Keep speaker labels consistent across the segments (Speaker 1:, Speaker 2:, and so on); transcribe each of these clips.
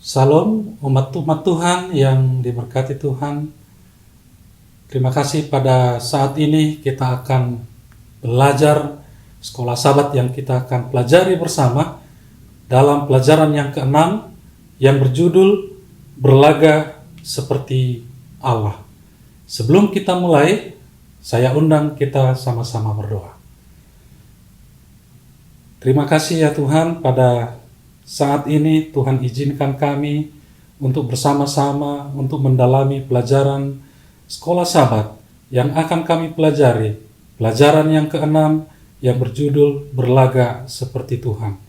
Speaker 1: Salam umat Tuhan yang diberkati Tuhan. Terima kasih pada saat ini kita akan belajar sekolah Sabat yang kita akan pelajari bersama dalam pelajaran yang ke-6 yang berjudul Berlaga Seperti Allah. Sebelum kita mulai, saya undang kita sama-sama berdoa. Terima kasih ya Tuhan, pada saat ini Tuhan izinkan kami untuk bersama-sama untuk mendalami pelajaran sekolah Sabat yang akan kami pelajari. Pelajaran yang ke-6 yang berjudul Berlaga Seperti Tuhan.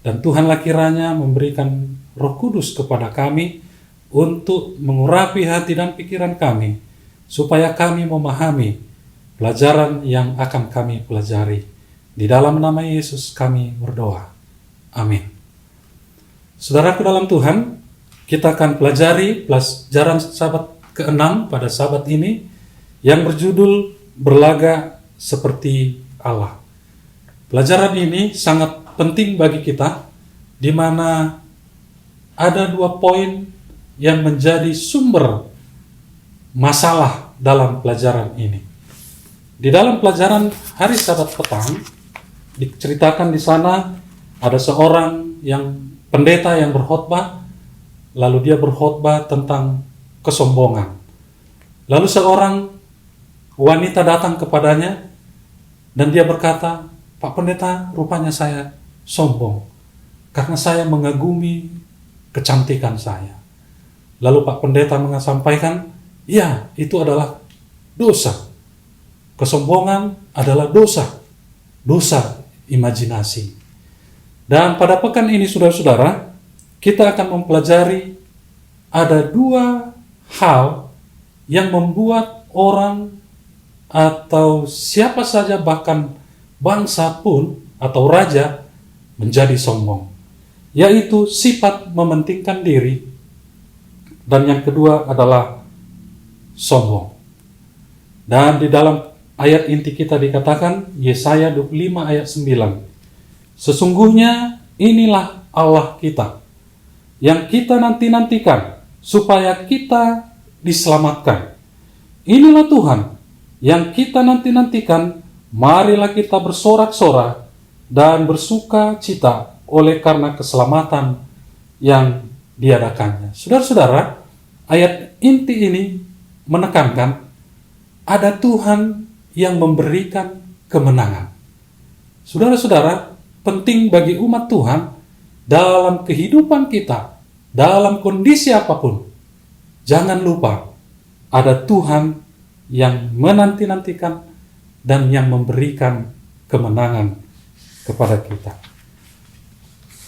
Speaker 1: Dan Tuhanlah kiranya memberikan Roh Kudus kepada kami untuk mengurapi hati dan pikiran kami, supaya kami memahami pelajaran yang akan kami pelajari. Di dalam nama Yesus kami berdoa. Amin. Saudaraku dalam Tuhan, kita akan pelajari pelajaran Sabat ke-6 pada Sabat ini yang berjudul Berlaga Seperti Allah. Pelajaran ini sangat penting bagi kita, di mana ada 2 poin yang menjadi sumber masalah dalam pelajaran ini. Di dalam pelajaran hari Sabat petang, diceritakan di sana ada seorang pendeta yang berkhotbah, lalu dia berkhotbah tentang kesombongan. Lalu seorang wanita datang kepadanya dan dia berkata, "Pak Pendeta, rupanya saya sombong karena saya mengagumi kecantikan saya." Lalu Pak Pendeta menyampaikan, "Ya, itu adalah dosa. Kesombongan adalah dosa imajinasi." Dan pada pekan ini saudara-saudara, kita akan mempelajari ada 2 hal yang membuat orang atau siapa saja, bahkan bangsa pun atau raja, menjadi sombong, yaitu sifat mementingkan diri, dan yang kedua adalah sombong. Dan di dalam ayat inti kita dikatakan, Yesaya 25 ayat 9, "Sesungguhnya inilah Allah kita, yang kita nanti-nantikan, supaya kita diselamatkan. Inilah Tuhan, yang kita nanti-nantikan, marilah kita bersorak-sorak dan bersuka cita oleh karena keselamatan yang diadakannya." Saudara-saudara, ayat inti ini menekankan ada Tuhan yang memberikan kemenangan. Saudara-saudara, penting bagi umat Tuhan dalam kehidupan kita, dalam kondisi apapun, jangan lupa ada Tuhan yang menanti-nantikan dan yang memberikan kemenangan kepada kita.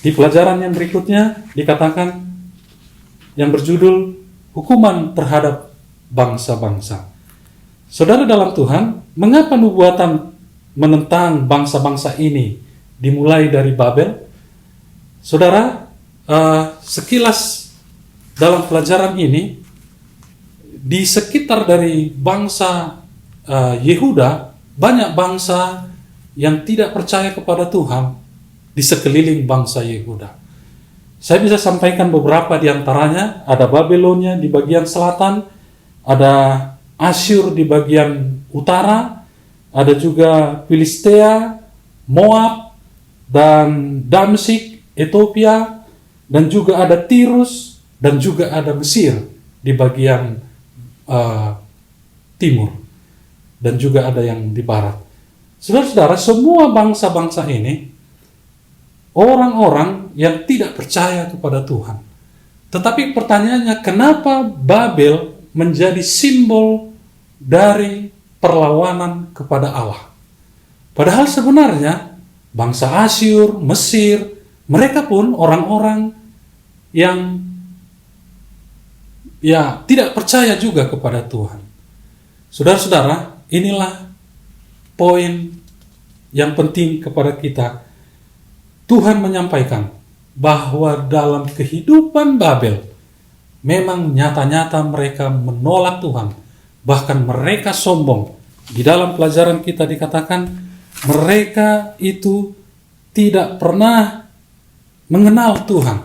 Speaker 1: Di pelajaran yang berikutnya dikatakan yang berjudul Hukuman Terhadap Bangsa-Bangsa. Saudara dalam Tuhan, mengapa nubuatan menentang bangsa-bangsa ini dimulai dari Babel? Saudara, sekilas dalam pelajaran ini, di sekitar dari bangsa Yehuda, banyak bangsa yang tidak percaya kepada Tuhan di sekeliling bangsa Yehuda. Saya bisa sampaikan beberapa di antaranya. Ada Babelonia di bagian selatan, ada Asyur di bagian utara, ada juga Filistea, Moab, dan Damsyik, Ethiopia, dan juga ada Tirus, dan juga ada Mesir di bagian timur, dan juga ada yang di barat. Saudara-saudara, semua bangsa-bangsa ini orang-orang yang tidak percaya kepada Tuhan. Tetapi pertanyaannya, kenapa Babel menjadi simbol dari perlawanan kepada Allah? Padahal sebenarnya bangsa Asyur, Mesir, mereka pun orang-orang yang tidak percaya juga kepada Tuhan. Saudara-saudara, inilah poin yang penting kepada kita. Tuhan menyampaikan bahwa dalam kehidupan Babel, memang nyata-nyata mereka menolak Tuhan. Bahkan mereka sombong. Di dalam pelajaran kita dikatakan, mereka itu tidak pernah mengenal Tuhan.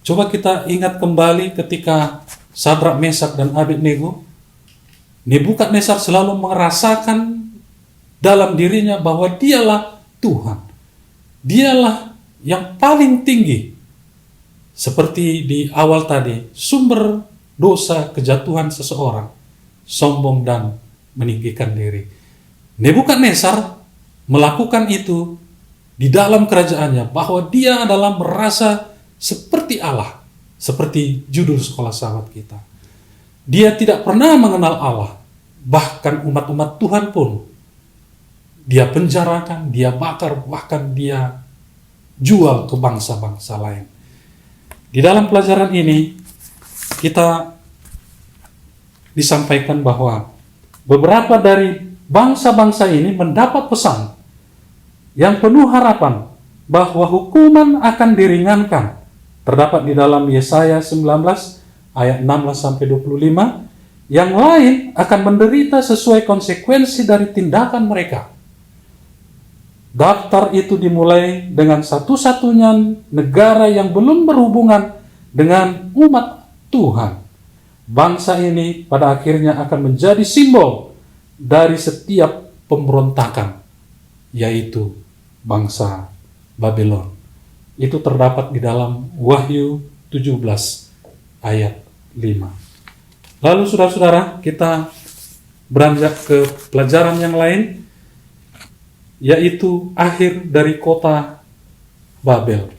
Speaker 1: Coba kita ingat kembali ketika Sadrak, Mesak, dan Abednego, Nebukadnezar selalu merasakan dalam dirinya bahwa dialah Tuhan. Dialah yang paling tinggi. Seperti di awal tadi, sumber dosa kejatuhan seseorang, sombong dan meninggikan diri. Nebukadnezar melakukan itu di dalam kerajaannya, bahwa dia adalah merasa seperti Allah, seperti judul sekolah sahabat kita. Dia tidak pernah mengenal Allah, bahkan umat-umat Tuhan pun dia penjarakan, dia bakar, bahkan dia jual ke bangsa-bangsa lain. Di dalam pelajaran ini kita disampaikan bahwa beberapa dari bangsa-bangsa ini mendapat pesan yang penuh harapan bahwa hukuman akan diringankan. Terdapat di dalam Yesaya 19 ayat 16-25, yang lain akan menderita sesuai konsekuensi dari tindakan mereka. Daftar itu dimulai dengan satu-satunya negara yang belum berhubungan dengan umat Tuhan. Bangsa ini pada akhirnya akan menjadi simbol dari setiap pemberontakan, yaitu bangsa Babylon. Itu terdapat di dalam Wahyu 17 ayat 5. Lalu saudara-saudara, kita beranjak ke pelajaran yang lain, yaitu akhir dari kota Babel.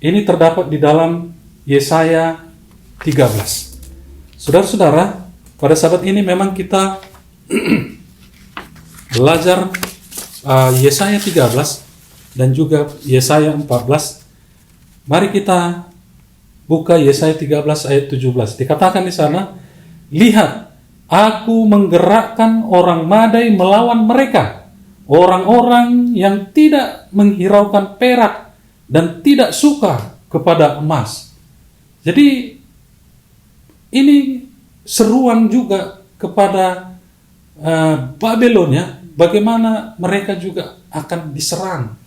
Speaker 1: Ini terdapat di dalam Yesaya 13. Saudara-saudara, pada saat ini memang kita belajar Yesaya 13 dan juga Yesaya 14. Mari kita buka Yesaya 13 ayat 17. Dikatakan di sana, "Lihat, aku menggerakkan orang Madai melawan mereka, orang-orang yang tidak menghiraukan perak dan tidak suka kepada emas." Jadi ini seruan juga kepada Babelonia, bagaimana mereka juga akan diserang.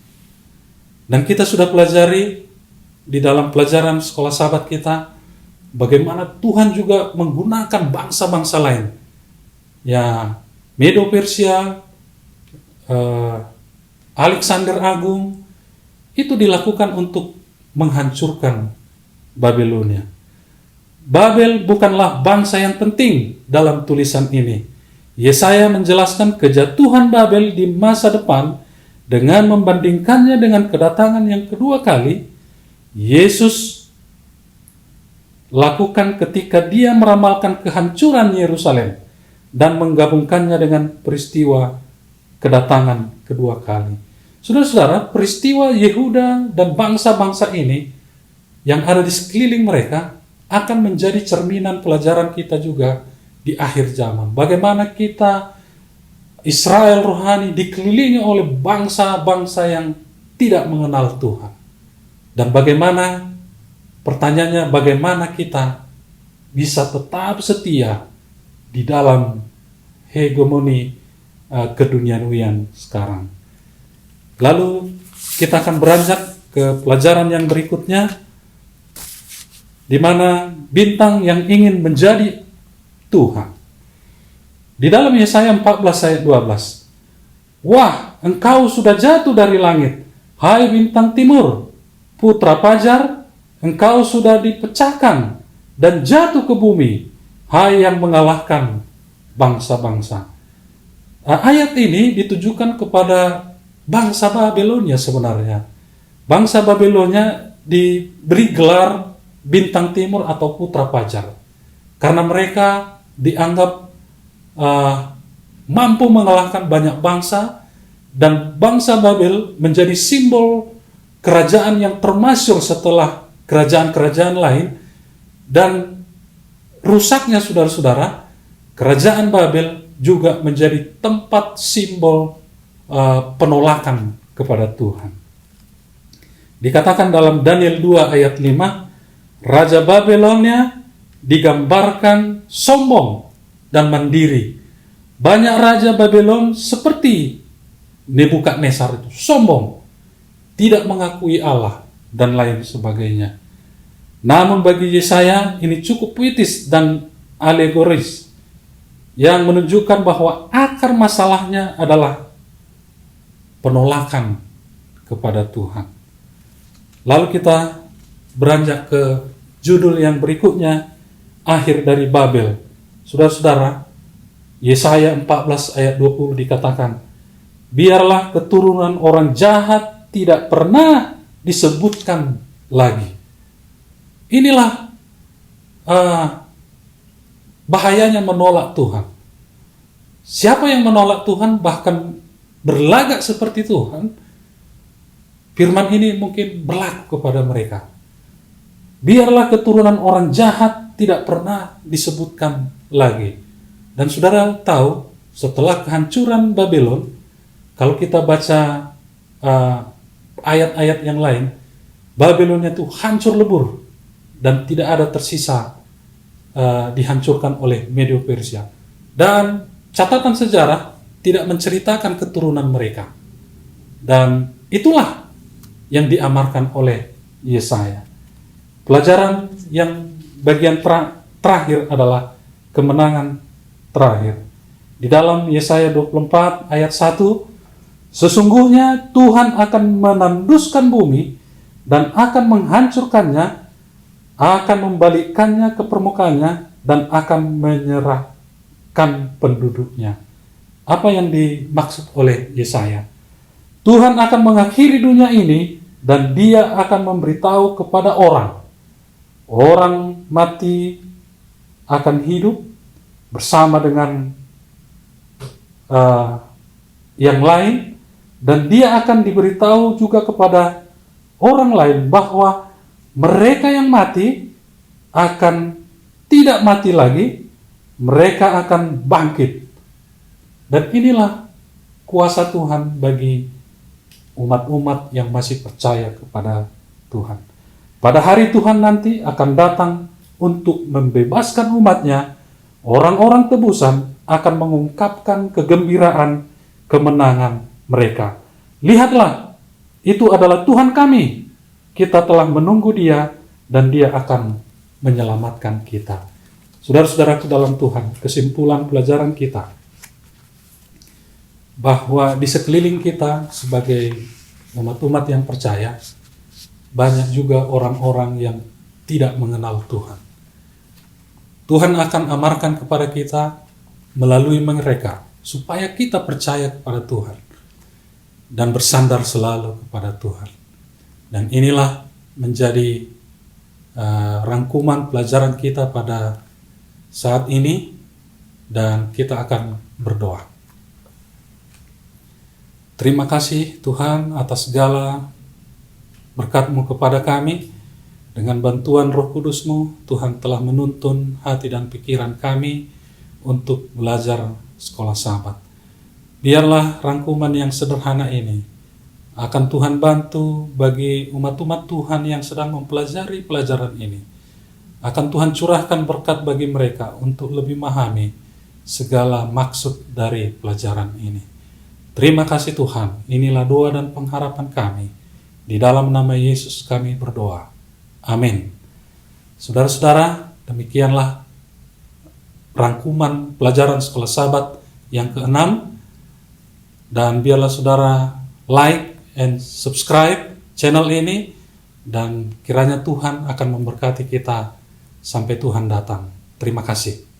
Speaker 1: Dan kita sudah pelajari di dalam pelajaran sekolah sahabat kita, bagaimana Tuhan juga menggunakan bangsa-bangsa lain. Ya, Medo Persia, Alexander Agung, itu dilakukan untuk menghancurkan Babelonia. Babel bukanlah bangsa yang penting dalam tulisan ini. Yesaya menjelaskan kejatuhan Babel di masa depan dengan membandingkannya dengan kedatangan yang kedua kali Yesus lakukan ketika dia meramalkan kehancuran Yerusalem dan menggabungkannya dengan peristiwa kedatangan kedua kali. Saudara-saudara, peristiwa Yehuda dan bangsa-bangsa ini yang ada di sekeliling mereka akan menjadi cerminan pelajaran kita juga di akhir zaman. Bagaimana kita, Israel rohani, dikelilingi oleh bangsa-bangsa yang tidak mengenal Tuhan. Dan bagaimana, pertanyaannya, bagaimana kita bisa tetap setia di dalam hegemoni keduniawian sekarang. Lalu kita akan beranjak ke pelajaran yang berikutnya, di mana bintang yang ingin menjadi Tuhan. Di dalam Yesaya 14 ayat 12. "Wah, engkau sudah jatuh dari langit, hai bintang timur, putra fajar, engkau sudah dipecahkan dan jatuh ke bumi, hai yang mengalahkan bangsa-bangsa." Ayat ini ditujukan kepada bangsa Babelonia sebenarnya. Bangsa Babelonia diberi gelar bintang timur atau putra fajar, karena mereka dianggap mampu mengalahkan banyak bangsa, dan bangsa Babel menjadi simbol kerajaan yang termasyhur setelah kerajaan-kerajaan lain. Dan rusaknya saudara-saudara, kerajaan Babel juga menjadi tempat simbol penolakan kepada Tuhan. Dikatakan dalam Daniel 2 ayat 5, Raja Babelonia digambarkan sombong dan mandiri. Banyak raja Babylon seperti Nebukadnezar itu sombong, tidak mengakui Allah dan lain sebagainya. Namun bagi Yesaya ini cukup puitis dan alegoris yang menunjukkan bahwa akar masalahnya adalah penolakan kepada Tuhan. Lalu kita beranjak ke judul yang berikutnya, akhir dari Babel. Saudara-saudara, Yesaya 14 ayat 20 dikatakan, biarlah keturunan orang jahat tidak pernah disebutkan lagi. Inilah bahayanya menolak Tuhan. Siapa yang menolak Tuhan bahkan berlagak seperti Tuhan, firman ini mungkin berlaku kepada mereka. Biarlah keturunan orang jahat tidak pernah disebutkan lagi. Dan saudara tahu, setelah kehancuran Babylon, kalau kita baca ayat-ayat yang lain, Babylonnya itu hancur lebur dan tidak ada tersisa dihancurkan oleh Medo Persia. Dan catatan sejarah tidak menceritakan keturunan mereka. Dan itulah yang diamarkan oleh Yesaya. Pelajaran yang bagian terakhir adalah kemenangan terakhir. Di dalam Yesaya 24 ayat 1, sesungguhnya Tuhan akan menanduskan bumi dan akan menghancurkannya, akan membalikkannya ke permukaannya, dan akan menyerahkan penduduknya. Apa yang dimaksud oleh Yesaya? Tuhan akan mengakhiri dunia ini dan Dia akan memberitahu kepada orang mati akan hidup bersama dengan yang lain, dan Dia akan diberitahu juga kepada orang lain bahwa mereka yang mati akan tidak mati lagi, mereka akan bangkit. Dan inilah kuasa Tuhan bagi umat-umat yang masih percaya kepada Tuhan. Pada hari Tuhan nanti akan datang untuk membebaskan umatnya, orang-orang tebusan akan mengungkapkan kegembiraan kemenangan mereka. Lihatlah, itu adalah Tuhan kami. Kita telah menunggu Dia dan Dia akan menyelamatkan kita. Saudara-saudaraku dalam Tuhan, kesimpulan pelajaran kita bahwa di sekeliling kita sebagai umat-umat yang percaya, banyak juga orang-orang yang tidak mengenal Tuhan. Tuhan akan amarkan kepada kita melalui mereka supaya kita percaya kepada Tuhan dan bersandar selalu kepada Tuhan. Dan inilah menjadi rangkuman pelajaran kita pada saat ini, dan kita akan berdoa. Terima kasih Tuhan atas segala berkat-Mu kepada kami. Dengan bantuan Roh Kudus-Mu, Tuhan telah menuntun hati dan pikiran kami untuk belajar sekolah Sabat. Biarlah rangkuman yang sederhana ini akan Tuhan bantu bagi umat-umat Tuhan yang sedang mempelajari pelajaran ini. Akan Tuhan curahkan berkat bagi mereka untuk lebih memahami segala maksud dari pelajaran ini. Terima kasih Tuhan, inilah doa dan pengharapan kami. Di dalam nama Yesus kami berdoa. Amin. Saudara-saudara, demikianlah rangkuman pelajaran sekolah Sabat yang ke-6. Dan biarlah saudara like and subscribe channel ini, dan kiranya Tuhan akan memberkati kita sampai Tuhan datang. Terima kasih.